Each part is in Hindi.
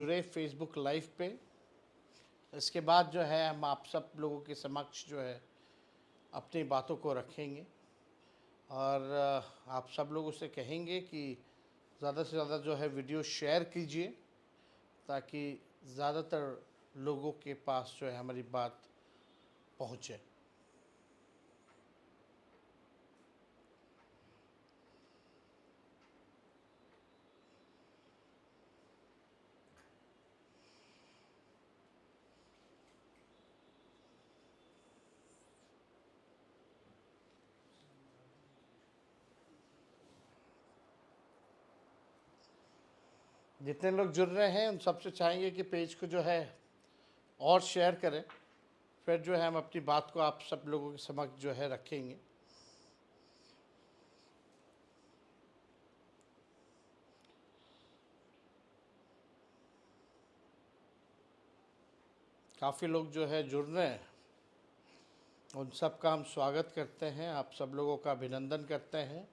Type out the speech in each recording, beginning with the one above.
जुड़े फेसबुक लाइव पे। इसके बाद जो है हम आप सब लोगों के समक्ष जो है अपनी बातों को रखेंगे और आप सब लोगों से कहेंगे कि ज़्यादा से ज़्यादा जो है वीडियो शेयर कीजिए ताकि ज़्यादातर लोगों के पास जो है हमारी बात पहुँचे। जितने लोग जुड़ रहे हैं उन सबसे चाहेंगे कि पेज को जो है और शेयर करें, फिर जो है हम अपनी बात को आप सब लोगों के समक्ष जो है रखेंगे। काफ़ी लोग जो है जुड़ रहे हैं, उन सब का हम स्वागत करते हैं, आप सब लोगों का अभिनंदन करते हैं।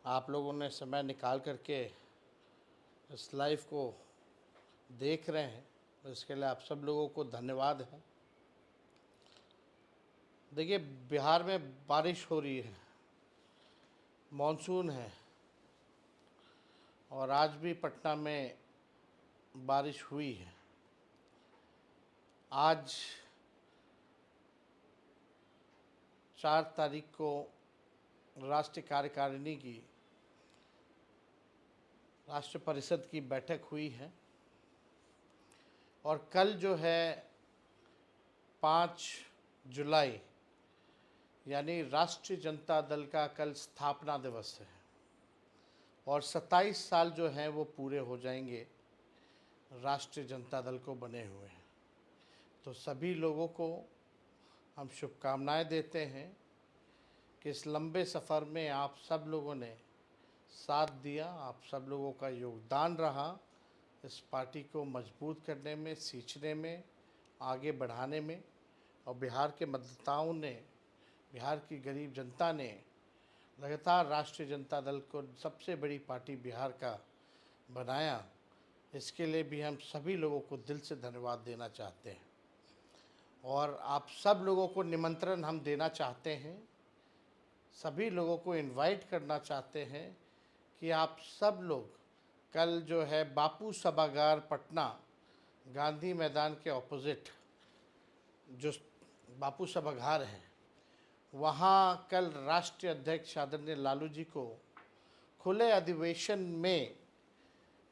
आप लोगों ने समय निकाल करके इस लाइव को देख रहे हैं, तो इसके लिए आप सब लोगों को धन्यवाद है। देखिए, बिहार में बारिश हो रही है, मानसून है और आज भी पटना में बारिश हुई है। आज 4 तारीख को राष्ट्रीय कार्यकारिणी की राष्ट्र परिषद की बैठक हुई है और कल जो है 5 जुलाई यानी राष्ट्रीय जनता दल का कल स्थापना दिवस है और 27 साल जो हैं वो पूरे हो जाएंगे राष्ट्रीय जनता दल को बने हुए हैं। तो सभी लोगों को हम शुभकामनाएं देते हैं कि इस लंबे सफ़र में आप सब लोगों ने साथ दिया, आप सब लोगों का योगदान रहा इस पार्टी को मजबूत करने में, सींचने में, आगे बढ़ाने में। और बिहार के मतदाताओं ने, बिहार की गरीब जनता ने लगातार राष्ट्रीय जनता दल को सबसे बड़ी पार्टी बिहार का बनाया। इसके लिए भी हम सभी लोगों को दिल से धन्यवाद देना चाहते हैं और आप सब लोगों को निमंत्रण हम देना चाहते हैं, सभी लोगों को इनवाइट करना चाहते हैं कि आप सब लोग कल जो है बापू सभागार पटना, गांधी मैदान के ऑपोजिट जो बापू सभागार है, वहाँ कल राष्ट्रीय अध्यक्ष आदरणीय लालू जी को खुले अधिवेशन में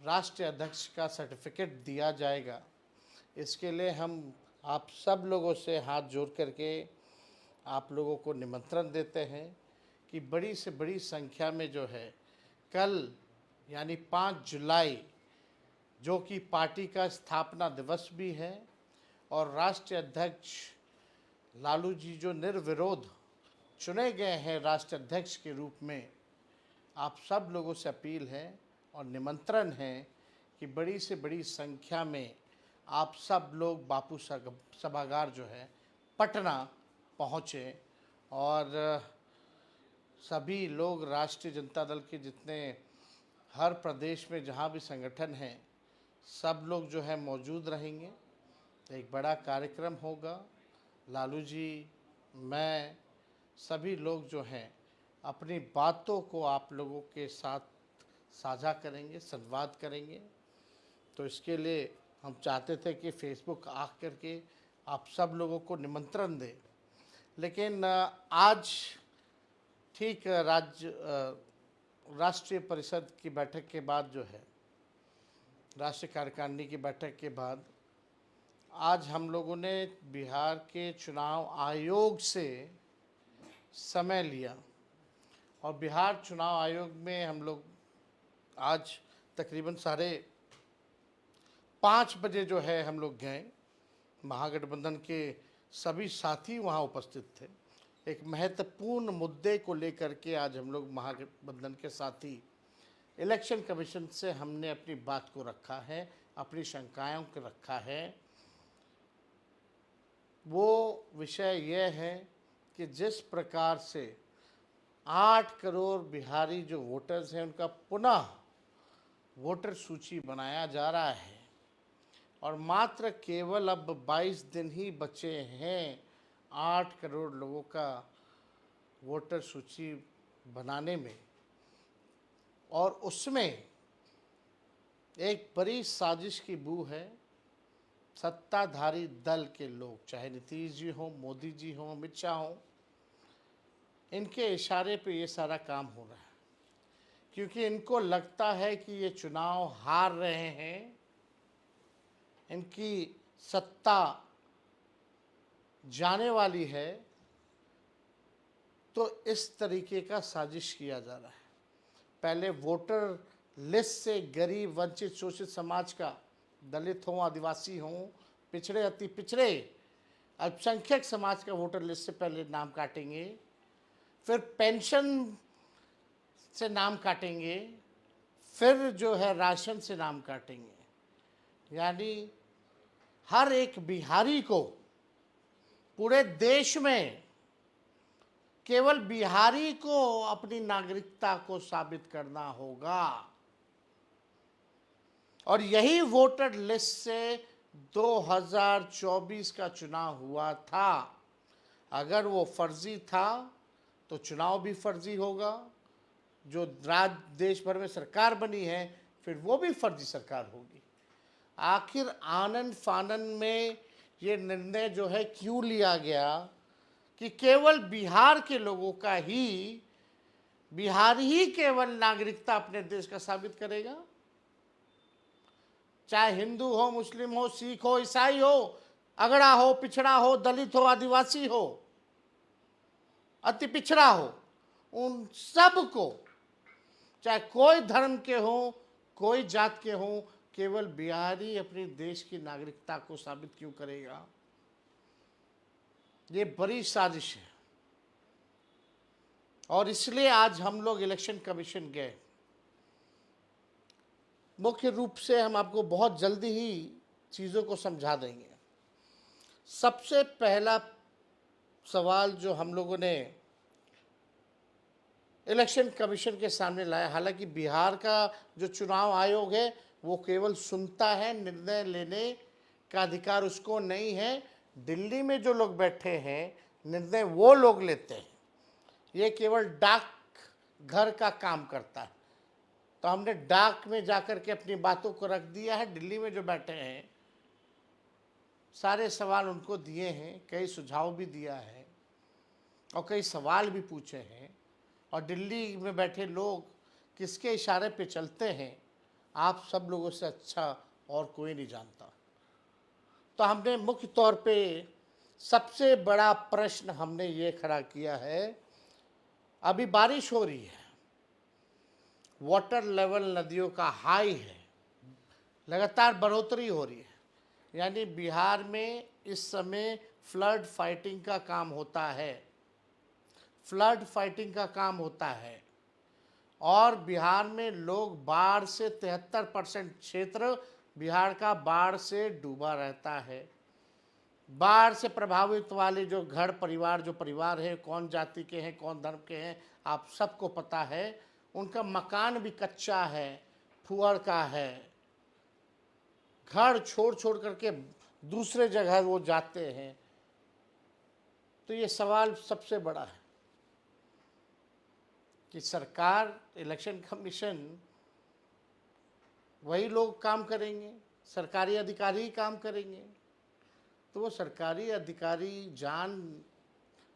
राष्ट्रीय अध्यक्ष का सर्टिफिकेट दिया जाएगा। इसके लिए हम आप सब लोगों से हाथ जोड़ करके आप लोगों को निमंत्रण देते हैं कि बड़ी से बड़ी संख्या में जो है कल यानी 5 जुलाई, जो कि पार्टी का स्थापना दिवस भी है और राष्ट्रीय अध्यक्ष लालू जी जो निर्विरोध चुने गए हैं राष्ट्रीय अध्यक्ष के रूप में, आप सब लोगों से अपील है और निमंत्रण है कि बड़ी से बड़ी संख्या में आप सब लोग बापू सभागार जो है पटना पहुँचे और सभी लोग राष्ट्रीय जनता दल के जितने हर प्रदेश में जहाँ भी संगठन हैं, सब लोग जो है मौजूद रहेंगे। एक बड़ा कार्यक्रम होगा। लालू जी, मैं, सभी लोग जो हैं अपनी बातों को आप लोगों के साथ साझा करेंगे, संवाद करेंगे। तो इसके लिए हम चाहते थे कि फेसबुक आ करके आप सब लोगों को निमंत्रण दें, लेकिन आज ठीक राष्ट्रीय परिषद की बैठक के बाद जो है, राष्ट्रीय कार्यकारिणी की बैठक के बाद आज हम लोगों ने बिहार के चुनाव आयोग से समय लिया और बिहार चुनाव आयोग में हम लोग आज तकरीबन 5:30 बजे जो है हम लोग गए। महागठबंधन के सभी साथी वहाँ उपस्थित थे। एक महत्वपूर्ण मुद्दे को लेकर के आज हम लोग महागठबंधन के साथी इलेक्शन कमीशन से हमने अपनी बात को रखा है, अपनी शंकाओं को रखा है। वो विषय यह है कि जिस प्रकार से 8 करोड़ बिहारी जो वोटर्स हैं उनका पुनः वोटर सूची बनाया जा रहा है और मात्र केवल अब 22 दिन ही बचे हैं 8 करोड़ लोगों का वोटर सूची बनाने में, और उसमें एक बड़ी साजिश की बू है। सत्ताधारी दल के लोग, चाहे नीतीश जी हो, मोदी जी हो, अमित शाह हो, इनके इशारे पे ये सारा काम हो रहा है, क्योंकि इनको लगता है कि ये चुनाव हार रहे हैं, इनकी सत्ता जाने वाली है, तो इस तरीके का साजिश किया जा रहा है। पहले वोटर लिस्ट से गरीब, वंचित, शोषित समाज का, दलित हो, आदिवासी हो, पिछड़े, अति पिछड़े, अल्पसंख्यक समाज का वोटर लिस्ट से पहले नाम काटेंगे, फिर पेंशन से नाम काटेंगे, फिर जो है राशन से नाम काटेंगे। यानी हर एक बिहारी को पूरे देश में केवल बिहारी को अपनी नागरिकता को साबित करना होगा, और यही वोटर लिस्ट से 2024 का चुनाव हुआ था। अगर वो फर्जी था तो चुनाव भी फर्जी होगा, जो देश भर में सरकार बनी है फिर वो भी फर्जी सरकार होगी। आखिर आनन फानन में ये निर्णय जो है क्यों लिया गया कि केवल बिहार के लोगों का ही, बिहार ही केवल नागरिकता अपने देश का साबित करेगा? चाहे हिंदू हो, मुस्लिम हो, सिख हो, ईसाई हो, अगड़ा हो, पिछड़ा हो, दलित हो, आदिवासी हो, अति पिछड़ा हो, उन सब को, चाहे कोई धर्म के हो, कोई जात के हो, केवल बिहारी अपनी देश की नागरिकता को साबित क्यों करेगा? ये बड़ी साजिश है, और इसलिए आज हम लोग इलेक्शन कमीशन गए। मुख्य रूप से हम आपको बहुत जल्दी ही चीज़ों को समझा देंगे। सबसे पहला सवाल जो हम लोगों ने इलेक्शन कमीशन के सामने लाया, हालांकि बिहार का जो चुनाव आयोग है वो केवल सुनता है, निर्णय लेने का अधिकार उसको नहीं है। दिल्ली में जो लोग बैठे हैं, निर्णय वो लोग लेते हैं, ये केवल डाक घर का काम करता है। तो हमने डाक में जाकर के अपनी बातों को रख दिया है। दिल्ली में जो बैठे हैं सारे सवाल उनको दिए हैं, कई सुझाव भी दिया है और कई सवाल भी पूछे हैं, और दिल्ली में बैठे लोग किसके इशारे पे चलते हैं आप सब लोगों से अच्छा और कोई नहीं जानता। तो हमने मुख्य तौर पे सबसे बड़ा प्रश्न हमने ये खड़ा किया है, अभी बारिश हो रही है, वाटर लेवल नदियों का हाई है, लगातार बढ़ोतरी हो रही है, यानी बिहार में इस समय फ्लड फाइटिंग का काम होता है, फ्लड फाइटिंग का काम होता है, और बिहार में लोग बाढ़ से 73% क्षेत्र बिहार का बाढ़ से डूबा रहता है। बाढ़ से प्रभावित वाले जो घर परिवार, जो परिवार है, कौन जाति के हैं, कौन धर्म के हैं, आप सबको पता है। उनका मकान भी कच्चा है, फुहड़ का है, घर छोड़ छोड़ करके दूसरे जगह वो जाते हैं। तो ये सवाल सबसे बड़ा है कि सरकार, इलेक्शन कमीशन, वही लोग काम करेंगे, सरकारी अधिकारी ही काम करेंगे। तो वो सरकारी अधिकारी जान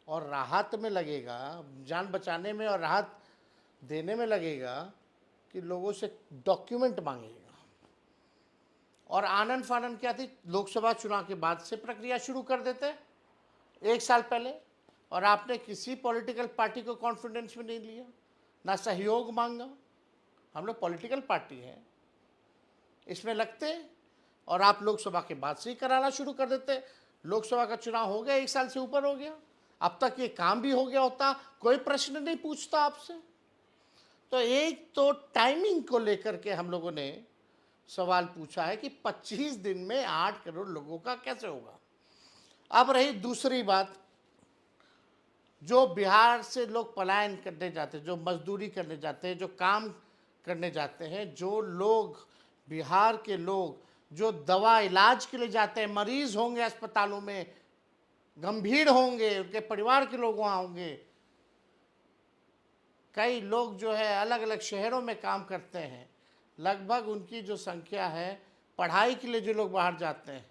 और राहत में लगेगा, जान बचाने में और राहत देने में लगेगा कि लोगों से डॉक्यूमेंट मांगेगा। और आनन फानन क्या थी, लोकसभा चुनाव के बाद से प्रक्रिया शुरू कर देते 1 साल पहले, और आपने किसी पॉलिटिकल पार्टी को कॉन्फिडेंस में नहीं लिया, ना सहयोग मांगा। हम लोग पॉलिटिकल पार्टी हैं, इसमें लगते, और आप लोकसभा के बाद से ही कराना शुरू कर देते। लोकसभा का चुनाव हो गया, 1 साल से ऊपर हो गया, अब तक ये काम भी हो गया होता, कोई प्रश्न नहीं पूछता आपसे। तो एक तो टाइमिंग को लेकर के हम लोगों ने सवाल पूछा है कि 25 दिन में 8 करोड़ लोगों का कैसे होगा। अब रही दूसरी बात, जो बिहार से लोग पलायन करने जाते हैं, जो मजदूरी करने जाते हैं, जो काम करने जाते हैं, जो लोग बिहार के लोग जो दवा इलाज के लिए जाते हैं, मरीज होंगे अस्पतालों में, गंभीर होंगे, उनके परिवार के लोग वहाँ होंगे, कई लोग जो है अलग अलग शहरों में काम करते हैं, लगभग उनकी जो संख्या है, पढ़ाई के लिए जो लोग बाहर जाते हैं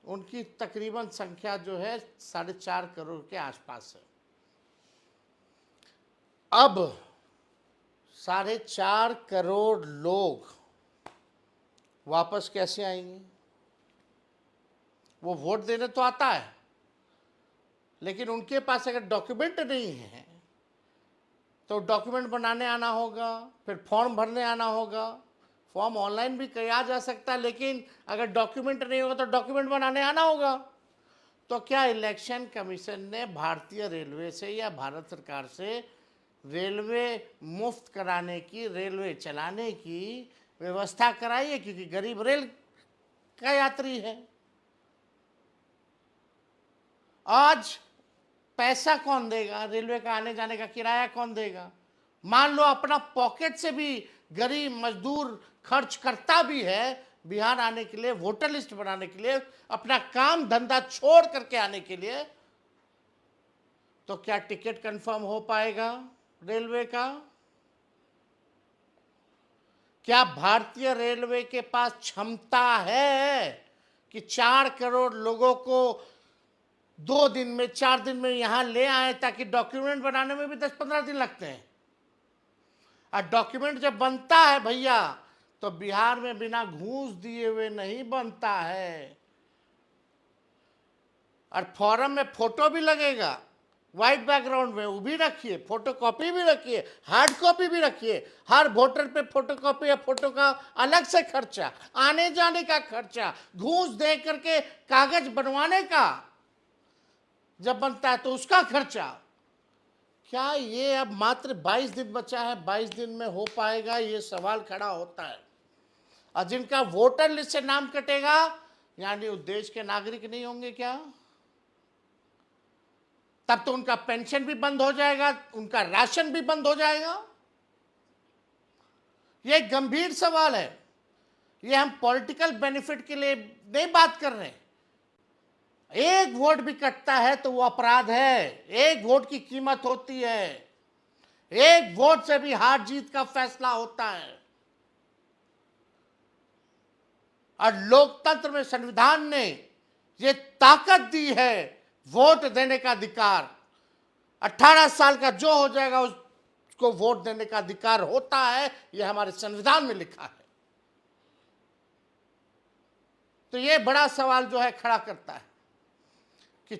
उनकी तकरीबन संख्या जो है 4.5 करोड़ के आसपास है। अब 4.5 करोड़ लोग वापस कैसे आएंगे? वो वोट देने तो आता है, लेकिन उनके पास अगर डॉक्यूमेंट नहीं है तो डॉक्यूमेंट बनाने आना होगा, फिर फॉर्म भरने आना होगा। फॉर्म ऑनलाइन भी किया जा सकता है, लेकिन अगर डॉक्यूमेंट नहीं होगा तो डॉक्यूमेंट बनाने आना होगा। तो क्या इलेक्शन कमीशन ने भारतीय रेलवे से या भारत सरकार से रेलवे मुफ्त कराने की, रेलवे चलाने की व्यवस्था कराई है? क्योंकि गरीब रेल का यात्री है। आज पैसा कौन देगा? रेलवे का आने जाने का किराया कौन देगा? मान लो अपना पॉकेट से भी गरीब मजदूर खर्च करता भी है बिहार आने के लिए, वोटर लिस्ट बनाने के लिए, अपना काम धंधा छोड़ करके आने के लिए, तो क्या टिकट कंफर्म हो पाएगा रेलवे का? क्या भारतीय रेलवे के पास क्षमता है कि 4 करोड़ लोगों को 2 दिन में, 4 दिन में यहां ले आए? ताकि डॉक्यूमेंट बनाने में भी 10-15 दिन लगते हैं, और डॉक्यूमेंट जब बनता है भैया तो बिहार में बिना घूस दिए हुए नहीं बनता है। और फॉर्म में फोटो भी लगेगा, व्हाइट बैकग्राउंड में, वो भी रखिए, फोटो कॉपी भी रखिए, हार्ड कॉपी भी रखिए। हर वोटर पे फोटो कॉपी या फोटो का अलग से खर्चा, आने जाने का खर्चा, घूस दे करके कागज बनवाने का जब बनता है तो उसका खर्चा। क्या ये अब मात्र 22 दिन बचा है, 22 दिन में हो पाएगा? ये सवाल खड़ा होता है। और जिनका वोटर लिस्ट से नाम कटेगा, यानी वो देश के नागरिक नहीं होंगे क्या? तब तो उनका पेंशन भी बंद हो जाएगा, उनका राशन भी बंद हो जाएगा। ये गंभीर सवाल है। ये हम पॉलिटिकल बेनिफिट के लिए नहीं बात कर रहे। एक वोट भी कटता है तो वो अपराध है। एक वोट की कीमत होती है। एक वोट से भी हार जीत का फैसला होता है। और लोकतंत्र में संविधान ने ये ताकत दी है, वोट देने का अधिकार। 18 साल का जो हो जाएगा उसको वोट देने का अधिकार होता है, यह हमारे संविधान में लिखा है। तो ये बड़ा सवाल जो है खड़ा करता है कि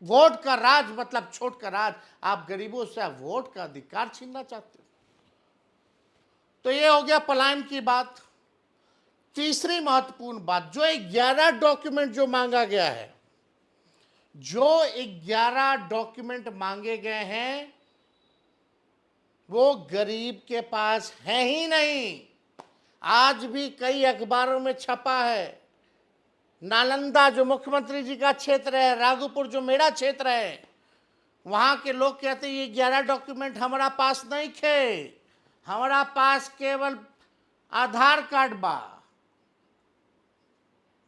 वोट का राज मतलब छोट का राज। आप गरीबों से आप वोट का अधिकार छीनना चाहते हो। तो ये हो गया पलायन की बात। तीसरी महत्वपूर्ण बात, जो 11 डॉक्यूमेंट जो मांगा गया है, जो 11 डॉक्यूमेंट मांगे गए हैं वो गरीब के पास है ही नहीं। आज भी कई अखबारों में छपा है। नालंदा जो मुख्यमंत्री जी का क्षेत्र है, राघोपुर जो मेरा क्षेत्र है, वहां के लोग कहते हैं ये 11 डॉक्यूमेंट हमारा पास नहीं थे, हमारा पास केवल आधार कार्ड बा,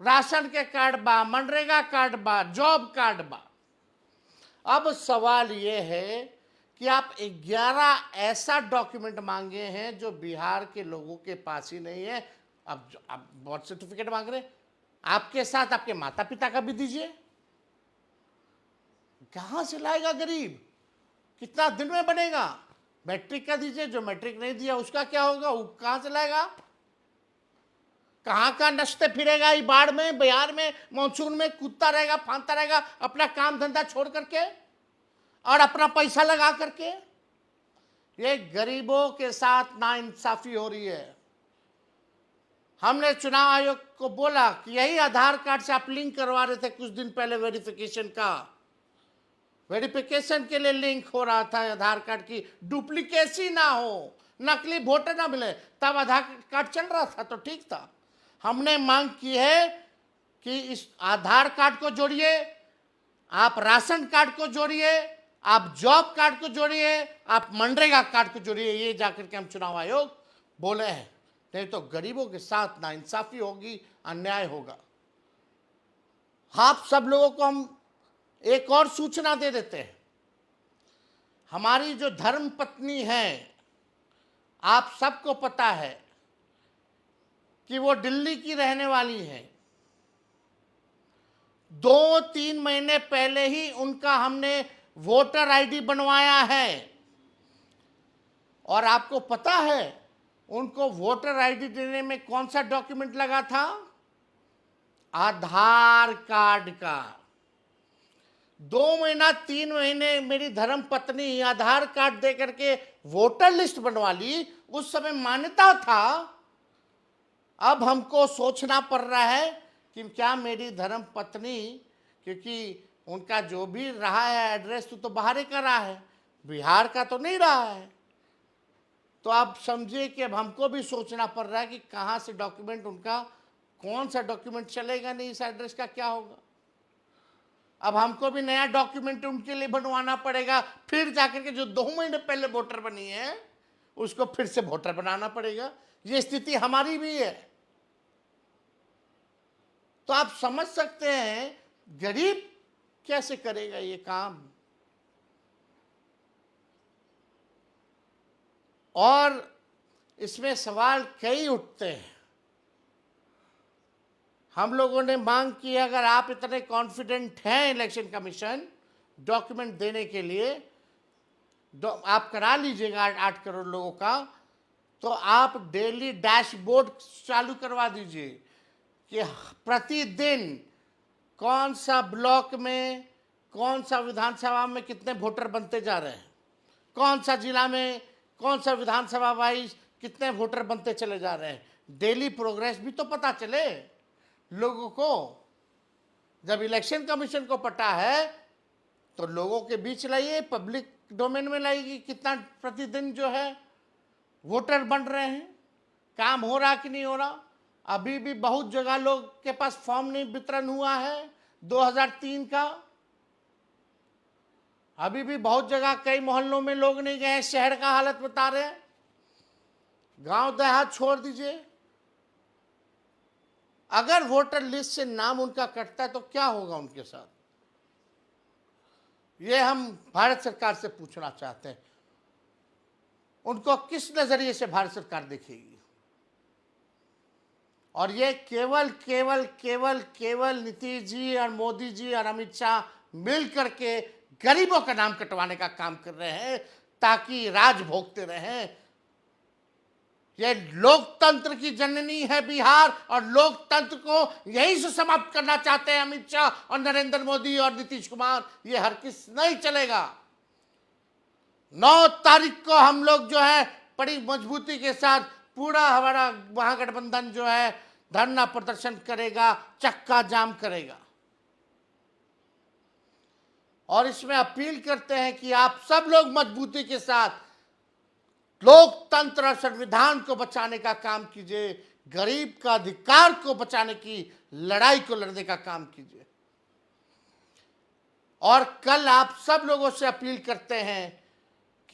राशन के कार्ड बा, मनरेगा कार्ड बा, जॉब कार्ड बा। अब सवाल ये है कि आप 11 ऐसा डॉक्यूमेंट मांगे हैं जो बिहार के लोगों के पास ही नहीं है। अब आप बर्थ सर्टिफिकेट मांग रहे हैं, आपके साथ आपके माता पिता का भी दीजिए। कहां से लाएगा गरीब? कितना दिन में बनेगा? मैट्रिक का दीजिए, जो मैट्रिक नहीं दिया उसका क्या होगा? वो कहां से लाएगा? कहां का नचते फिरेगा? ये बाढ़ में, बिहार में, मानसून में कूदता रहेगा, फांदता रहेगा अपना काम धंधा छोड़ करके और अपना पैसा लगा करके। ये गरीबों के साथ नाइंसाफी हो रही है। हमने चुनाव आयोग को बोला कि यही आधार कार्ड से आप लिंक करवा रहे थे कुछ दिन पहले, वेरिफिकेशन के लिए लिंक हो रहा था आधार कार्ड की, डुप्लीकेसी ना हो, नकली वोटर ना मिले, तब आधार कार्ड चल रहा था तो ठीक था। हमने मांग की है कि इस आधार कार्ड को जोड़िए, आप राशन कार्ड को जोड़िए, आप जॉब कार्ड को जोड़िए, आप मनरेगा कार्ड को जोड़िए। ये जाकर के हम चुनाव आयोग बोले हैं, नहीं तो गरीबों के साथ नाइंसाफी होगी, अन्याय होगा। आप सब लोगों को हम एक और सूचना दे देते हैं। हमारी जो धर्म पत्नी है, आप सबको पता है कि वो दिल्ली की रहने वाली है। 2-3 महीने पहले ही उनका हमने वोटर आईडी बनवाया है। और आपको पता है उनको वोटर आईडी देने में कौन सा डॉक्यूमेंट लगा था? आधार कार्ड का। 2-3 महीने मेरी धर्म पत्नी आधार कार्ड दे करके वोटर लिस्ट बनवा ली। उस समय मान्यता था। अब हमको सोचना पड़ रहा है कि क्या मेरी धर्म पत्नी, क्योंकि उनका जो भी रहा है एड्रेस तो बाहर का रहा है, बिहार का तो नहीं रहा है। तो आप समझिए कि अब हमको भी सोचना पड़ रहा है कि कहाँ से डॉक्यूमेंट उनका, कौन सा डॉक्यूमेंट चलेगा, नहीं इस एड्रेस का क्या होगा। अब हमको भी नया डॉक्यूमेंट उनके लिए बनवाना पड़ेगा। फिर जाकर के जो 2 महीने पहले वोटर बनी है उसको फिर से वोटर बनाना पड़ेगा। ये स्थिति हमारी भी है। तो आप समझ सकते हैं गरीब कैसे करेगा ये काम। और इसमें सवाल कई उठते हैं। हम लोगों ने मांग की, अगर आप इतने कॉन्फिडेंट हैं इलेक्शन कमीशन डॉक्यूमेंट देने के लिए, आप करा लीजिएगा 8 करोड़ लोगों का, तो आप डेली डैशबोर्ड चालू करवा दीजिए कि प्रतिदिन कौन सा ब्लॉक में, कौन सा विधानसभा में कितने वोटर बनते जा रहे हैं, कौन सा जिला में, कौन सा विधानसभा वाइज कितने वोटर बनते चले जा रहे हैं। डेली प्रोग्रेस भी तो पता चले लोगों को। जब इलेक्शन कमीशन को पता है तो लोगों के बीच लाइए, पब्लिक डोमेन में लाइए, कितना प्रतिदिन जो है वोटर बन रहे हैं, काम हो रहा कि नहीं हो रहा। अभी भी बहुत जगह लोग के पास फॉर्म नहीं वितरण हुआ है 2003 का। अभी भी बहुत जगह कई मोहल्लों में लोग नहीं गए। शहर का हालत बता रहे हैं, गांव देहात छोड़ दीजिए। अगर वोटर लिस्ट से नाम उनका कटता है तो क्या होगा उनके साथ, ये हम भारत सरकार से पूछना चाहते हैं। उनको किस नजरिए से भारत सरकार देखेगी। और ये केवल केवल केवल केवल नीतीश जी और मोदी जी और अमित शाह मिल करके गरीबों का नाम कटवाने का काम कर रहे हैं ताकि राज भोगते रहें। ये लोकतंत्र की जननी है बिहार, और लोकतंत्र को यहीं से समाप्त करना चाहते हैं अमित शाह और नरेंद्र मोदी और नीतीश कुमार। ये हर किस नहीं चलेगा। 9 तारीख को हम लोग जो है बड़ी मजबूती के साथ पूरा हमारा महागठबंधन जो है धरना प्रदर्शन करेगा, चक्का जाम करेगा। और इसमें अपील करते हैं कि आप सब लोग मजबूती के साथ लोकतंत्र और संविधान को बचाने का काम कीजिए, गरीब का अधिकार को बचाने की लड़ाई को लड़ने का काम कीजिए। और कल आप सब लोगों से अपील करते हैं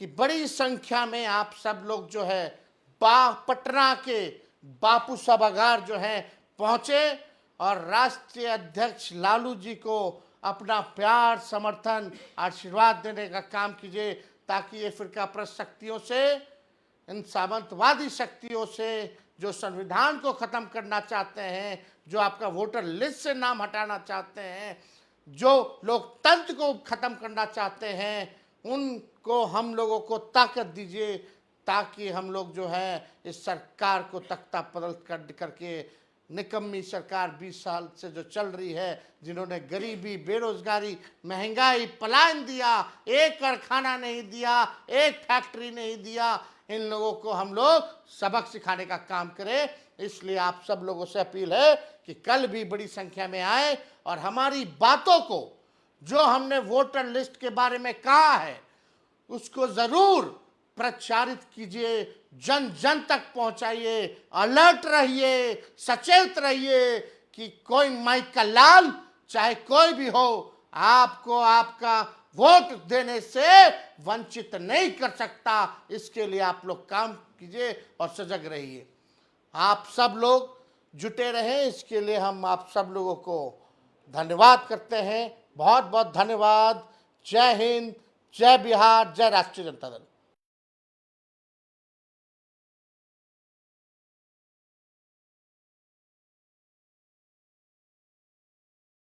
कि बड़ी संख्या में आप सब लोग जो है पटना के बापू सभागार जो है पहुंचे और राष्ट्रीय अध्यक्ष लालू जी को अपना प्यार, समर्थन, आशीर्वाद देने का काम कीजिए, ताकि ये फिरकापरस्त शक्तियों से, इन सामंतवादी शक्तियों से जो संविधान को ख़त्म करना चाहते हैं, जो आपका वोटर लिस्ट से नाम हटाना चाहते हैं, जो लोकतंत्र को ख़त्म करना चाहते हैं, उनको हम लोगों को ताकत दीजिए, ताकि हम लोग जो है इस सरकार को तख्ता पलट करके निकम्मी सरकार 20 साल से जो चल रही है, जिन्होंने गरीबी, बेरोजगारी, महंगाई, पलायन दिया, एक कारखाना नहीं दिया, एक फैक्ट्री नहीं दिया, इन लोगों को हम लोग सबक सिखाने का काम करें। इसलिए आप सब लोगों से अपील है कि कल भी बड़ी संख्या में आए और हमारी बातों को, जो हमने वोटर लिस्ट के बारे में कहा है, उसको जरूर प्रचारित कीजिए, जन जन तक पहुंचाइए, अलर्ट रहिए, सचेत रहिए कि कोई माइक का लाल चाहे कोई भी हो, आपको आपका वोट देने से वंचित नहीं कर सकता। इसके लिए आप लोग काम कीजिए और सजग रहिए। आप सब लोग जुटे रहें, इसके लिए हम आप सब लोगों को धन्यवाद करते हैं। बहुत बहुत धन्यवाद। जय हिंद, जय बिहार, जय राष्ट्रीय जनता दल।